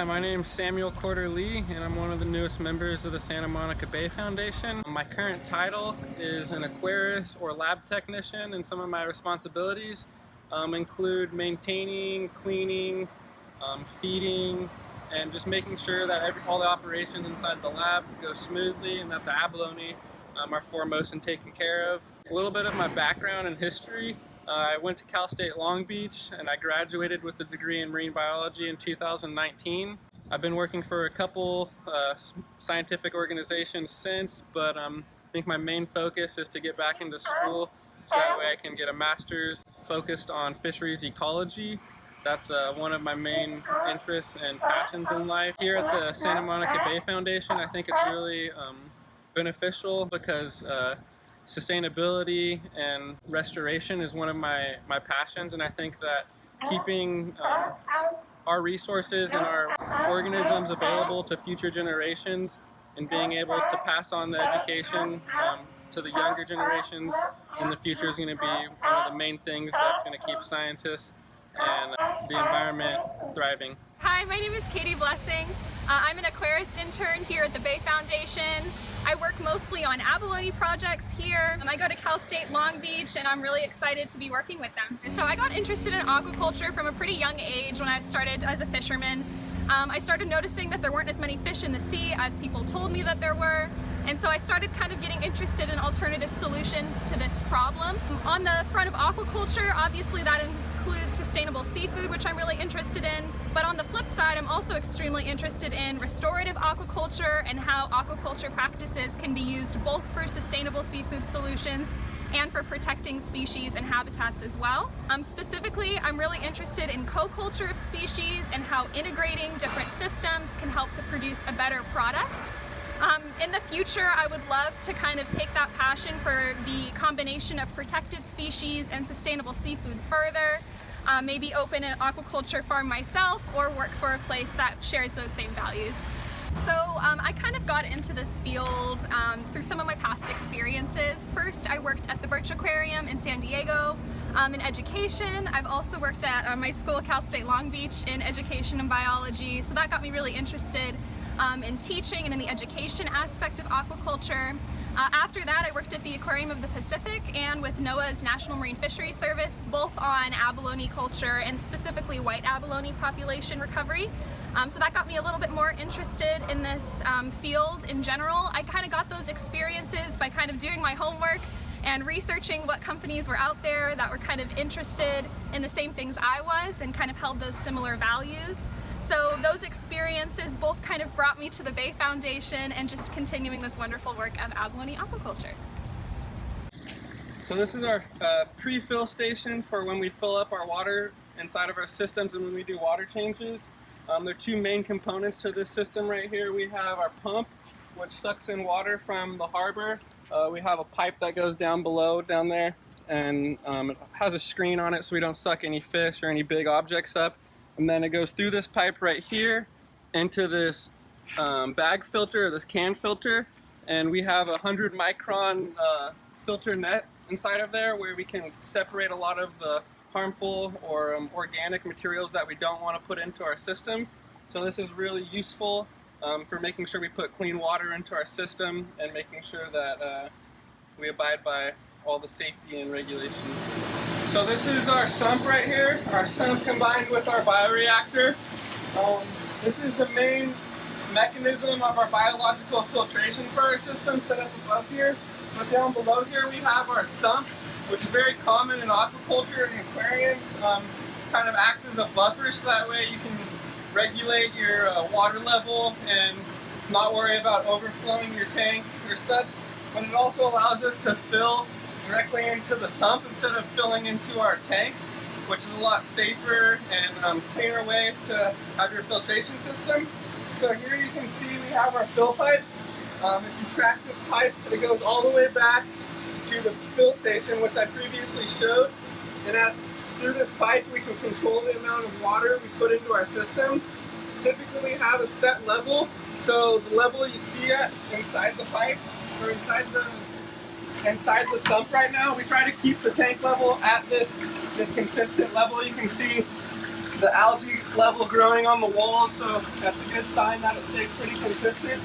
my name's Samuel Corder Lee, and I'm one of the newest members of the Santa Monica Bay Foundation. My current title is an aquarist or lab technician, and some of my responsibilities include maintaining, cleaning, feeding, and just making sure that all the operations inside the lab go smoothly and that the abalone are foremost and taken care of. A little bit of my background and history. I went to Cal State Long Beach and I graduated with a degree in marine biology in 2019. I've been working for a couple scientific organizations since, but I think my main focus is to get back into school so that way I can get a master's focused on fisheries ecology. That's one of my main interests and passions in life. Here at the Santa Monica Bay Foundation, I think it's really beneficial because sustainability and restoration is one of my passions, and I think that keeping our resources and our organisms available to future generations and being able to pass on the education to the younger generations in the future is going to be one of the main things that's going to keep scientists and the environment thriving. Hi, my name is Katie Blessing. I'm an aquarist intern here at the Bay Foundation. I work mostly on abalone projects here. I go to Cal State Long Beach and I'm really excited to be working with them. So I got interested in aquaculture from a pretty young age when I started as a fisherman. I started noticing that there weren't as many fish in the sea as people told me that there were. And so I started kind of getting interested in alternative solutions to this problem. On the front of aquaculture, obviously that includes sustainable seafood, which I'm really interested in. But on the flip side, I'm also extremely interested in restorative aquaculture and how aquaculture practices can be used both for sustainable seafood solutions and for protecting species and habitats as well. Specifically, I'm really interested in co-culture of species and how integrating different systems can help to produce a better product. In the future, I would love to kind of take that passion for the combination of protected species and sustainable seafood further, maybe open an aquaculture farm myself or work for a place that shares those same values. So I kind of got into this field through some of my past experiences. First, I worked at the Birch Aquarium in San Diego in education. I've also worked at my school, Cal State Long Beach, in education and biology, so that got me really interested in teaching and in the education aspect of aquaculture. After that, I worked at the Aquarium of the Pacific and with NOAA's National Marine Fisheries Service, both on abalone culture and specifically white abalone population recovery. So that got me a little bit more interested in this field in general. I kind of got those experiences by kind of doing my homework and researching what companies were out there that were kind of interested in the same things I was and kind of held those similar values. So those experiences both kind of brought me to the Bay Foundation and just continuing this wonderful work of abalone aquaculture. So this is our prefill station for when we fill up our water inside of our systems and when we do water changes. There are two main components to this system right here. We have our pump, which sucks in water from the harbor. We have a pipe that goes down below, down there, and it has a screen on it so we don't suck any fish or any big objects up. And then it goes through this pipe right here into this bag filter, this can filter, and we have a 100 micron filter net inside of there where we can separate a lot of the harmful or organic materials that we don't want to put into our system. So this is really useful for making sure we put clean water into our system and making sure that we abide by all the safety and regulations. So this is our sump right here, our sump combined with our bioreactor. This is the main mechanism of our biological filtration for our system set up above here. But down below here we have our sump, which is very common in aquaculture and aquariums. Kind of acts as a buffer so that way you can regulate your water level and not worry about overflowing your tank or such. But it also allows us to fill directly into the sump instead of filling into our tanks, which is a lot safer and cleaner way to have your filtration system. So here you can see we have our fill pipe. If you track this pipe, it goes all the way back to the fill station, which I previously showed. And through this pipe, we can control the amount of water we put into our system. Typically we have a set level, so the level you see at inside the pipe or inside the sump right now, we try to keep the tank level at this consistent level. You can see the algae level growing on the walls, so that's a good sign that it stays pretty consistent.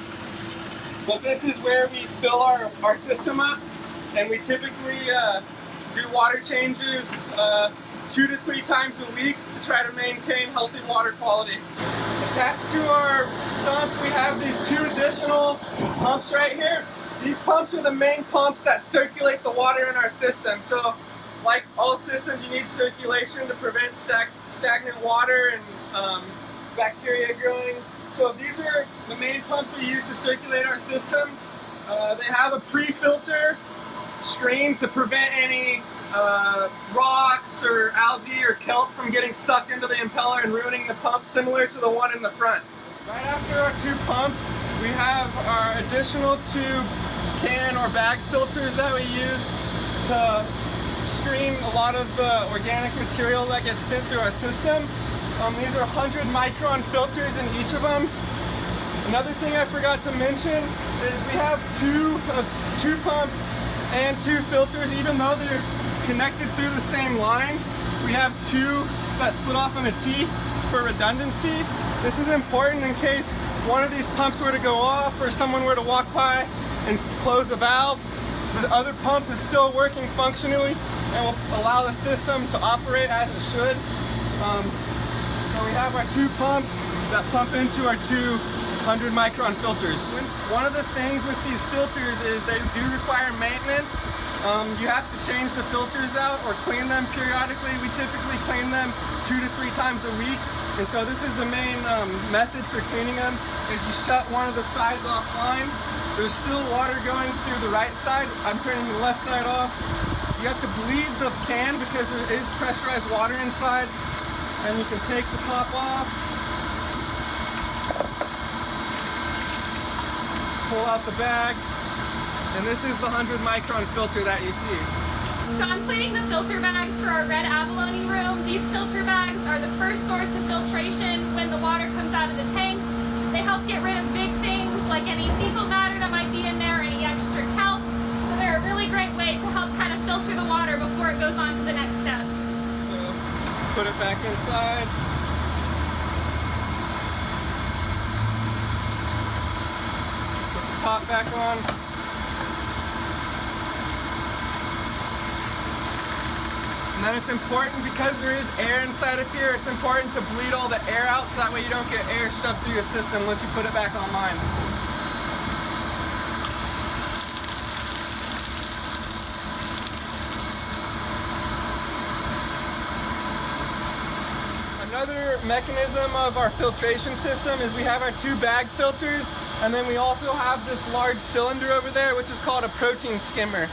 But this is where we fill our system up, and we typically do water changes 2 to 3 times a week to try to maintain healthy water quality. Attached to our sump, we have these 2 additional pumps right here. These pumps are the main pumps that circulate the water in our system. So, like all systems, you need circulation to prevent stagnant water and bacteria growing. So these are the main pumps we use to circulate our system. They have a pre-filter screen to prevent any rocks or algae or kelp from getting sucked into the impeller and ruining the pump, similar to the one in the front. Right after our 2 pumps, we have our additional 2 can or bag filters that we use to screen a lot of the organic material that gets sent through our system. These are 100 micron filters in each of them. Another thing I forgot to mention is we have two pumps and 2 filters, even though they're connected through the same line. We have 2 that split off in a T for redundancy. This is important in case one of these pumps were to go off or someone were to walk by and close a valve. The other pump is still working functionally and will allow the system to operate as it should. So we have our 2 pumps that pump into our 200 micron filters. One of the things with these filters is they do require maintenance. You have to change the filters out or clean them periodically. We typically clean them 2 to 3 times a week. And so this is the main method for cleaning them, is you shut one of the sides offline. There's still water going through the right side. I'm turning the left side off. You have to bleed the can because there is pressurized water inside. And you can take the top off. Pull out the bag. And this is the 100 micron filter that you see. So I'm cleaning the filter bags for our red abalone room. These filter bags are the first source of filtration when the water comes out of the tanks. They help get rid of big things like any fecal matter that might be in there, any extra kelp. So they're a really great way to help kind of filter the water before it goes on to the next steps. So put it back inside. Put the top back on. And then it's important, because there is air inside of here, it's important to bleed all the air out so that way you don't get air shoved through your system once you put it back online. Another mechanism of our filtration system is we have our 2 bag filters, and then we also have this large cylinder over there, which is called a protein skimmer.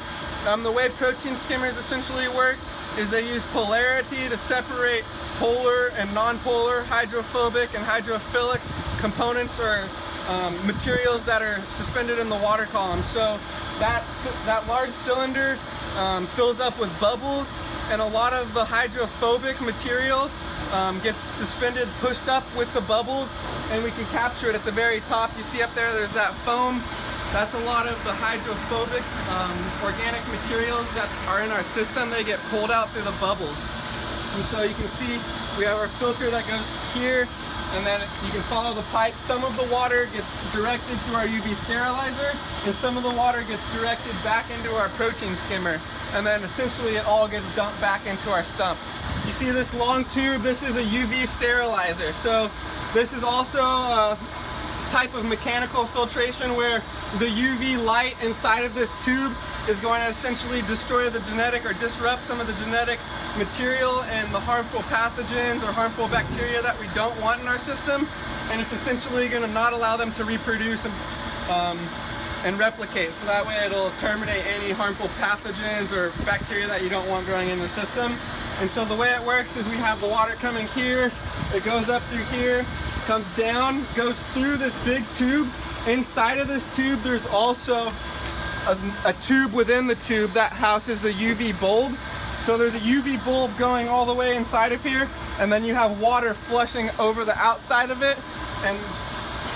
The way protein skimmers essentially work is they use polarity to separate polar and non-polar, hydrophobic and hydrophilic components or materials that are suspended in the water column. So that large cylinder fills up with bubbles, and a lot of the hydrophobic material gets suspended, pushed up with the bubbles, and we can capture it at the very top. You see up there, there's that foam. That's a lot of the hydrophobic organic materials that are in our system. They get pulled out through the bubbles. And so you can see we have our filter that goes here, and then you can follow the pipe. Some of the water gets directed to our UV sterilizer, and some of the water gets directed back into our protein skimmer. And then essentially it all gets dumped back into our sump. You see this long tube? This is a UV sterilizer. So this is also a type of mechanical filtration where the UV light inside of this tube is going to essentially destroy the genetic or disrupt some of the genetic material and the harmful pathogens or harmful bacteria that we don't want in our system, and it's essentially going to not allow them to reproduce and replicate, so that way it'll terminate any harmful pathogens or bacteria that you don't want growing in the system. And so the way it works is we have the water coming here, it goes up through here, comes down, goes through this big tube. Inside of this tube there's also a tube within the tube that houses the UV bulb. So there's a UV bulb going all the way inside of here, and then you have water flushing over the outside of it. And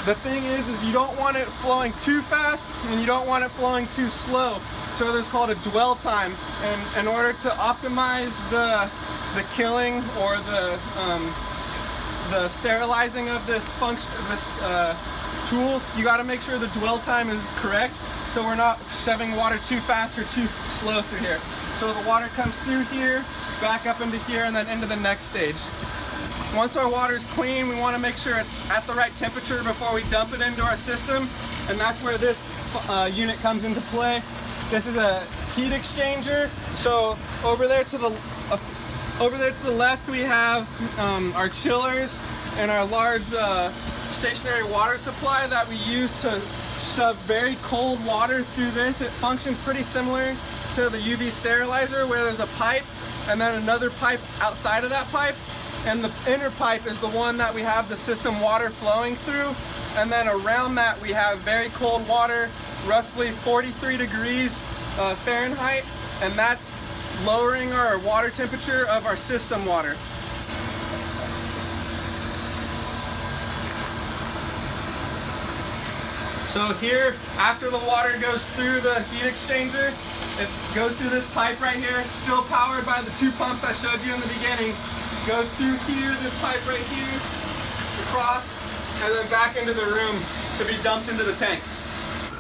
the thing is you don't want it flowing too fast and you don't want it flowing too slow. So there's called a dwell time, and in order to optimize the killing or the the sterilizing of this function, tool, you got to make sure the dwell time is correct, so we're not shoving water too fast or too slow through here. So the water comes through here, back up into here, and then into the next stage. Once our water is clean, we want to make sure it's at the right temperature before we dump it into our system, and that's where this unit comes into play. This is a heat exchanger. So over there to the left we have our chillers and our large stationary water supply that we use to shove very cold water through this. It functions pretty similar to the UV sterilizer, where there's a pipe and then another pipe outside of that pipe, and the inner pipe is the one that we have the system water flowing through, and then around that we have very cold water, roughly 43 degrees Fahrenheit, and that's lowering our water temperature of our system water. So here, after the water goes through the heat exchanger, it goes through this pipe right here. It's still powered by the two pumps I showed you in the beginning. Goes through here, this pipe right here, across, and then back into the room to be dumped into the tanks.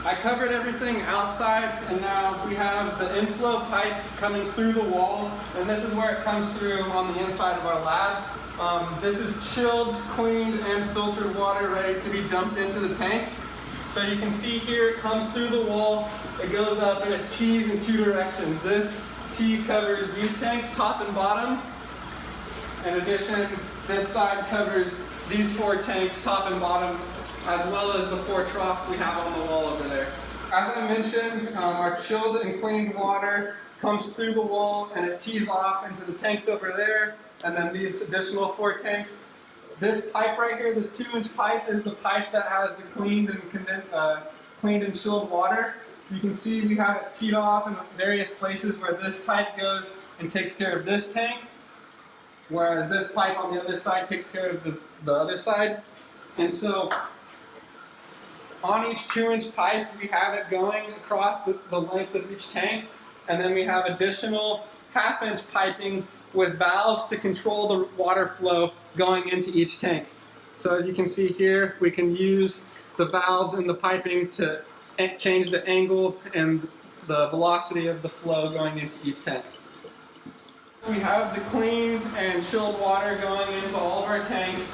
I covered everything outside, and now we have the inflow pipe coming through the wall, and this is where it comes through on the inside of our lab. This is chilled, cleaned, and filtered water ready to be dumped into the tanks. So you can see here it comes through the wall, it goes up, and it tees in two directions. This tee covers these tanks, top and bottom. In addition, this side covers these four tanks, top and bottom, as well as the four troughs we have on the wall over there. As I mentioned, our chilled and cleaned water comes through the wall and it tees off into the tanks over there, and then these additional four tanks. This pipe right here, this 2-inch pipe, is the pipe that has the cleaned and chilled water. You can see we have it teed off in various places where this pipe goes and takes care of this tank, whereas this pipe on the other side takes care of the other side. And so on each 2-inch pipe, we have it going across the length of each tank, and then we have additional 1/2-inch piping with valves to control the water flow going into each tank. So as you can see here, we can use the valves and the piping to change the angle and the velocity of the flow going into each tank. We have the clean and chilled water going into all of our tanks,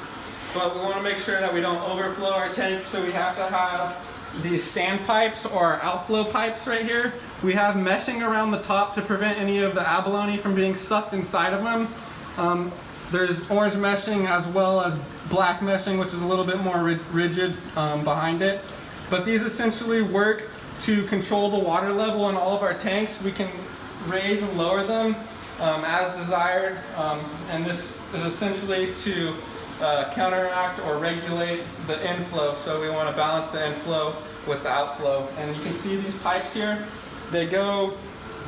but we want to make sure that we don't overflow our tanks, so we have to have these stand pipes or outflow pipes right here. We have meshing around the top to prevent any of the abalone from being sucked inside of them. There's orange meshing as well as black meshing, which is a little bit more rigid behind it. But these essentially work to control the water level in all of our tanks. We can raise and lower them as desired, and this is essentially to counteract or regulate the inflow. So we want to balance the inflow with the outflow. And you can see these pipes here, they go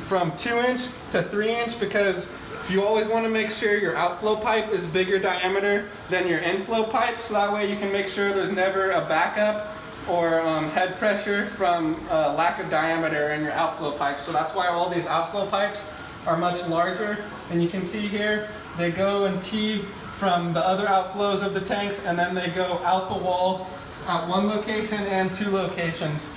from 2-inch to 3-inch because you always want to make sure your outflow pipe is bigger diameter than your inflow pipe, so that way you can make sure there's never a backup or head pressure from lack of diameter in your outflow pipe. So that's why all these outflow pipes are much larger. And you can see here, they go and tee from the other outflows of the tanks, and then they go out the wall at one location and two locations.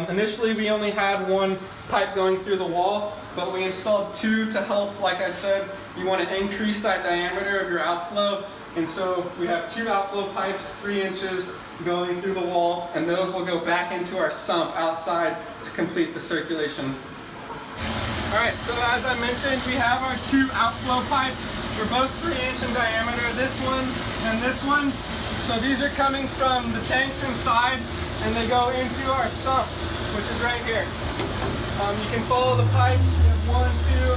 Initially we only had one pipe going through the wall, but we installed two to help. Like I said, you want to increase that diameter of your outflow, and so we have two outflow pipes, 3 inches, going through the wall, and those will go back into our sump outside to complete the circulation. Alright, so as I mentioned, we have our two outflow pipes. They're both 3-inch in diameter, this one and this one. So these are coming from the tanks inside, and they go into our sump, which is right here. You can follow the pipe, you have 1, 2,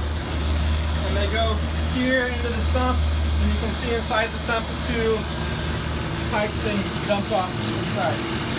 and they go here into the sump, and you can see inside the sump the two pipes being dumped off inside.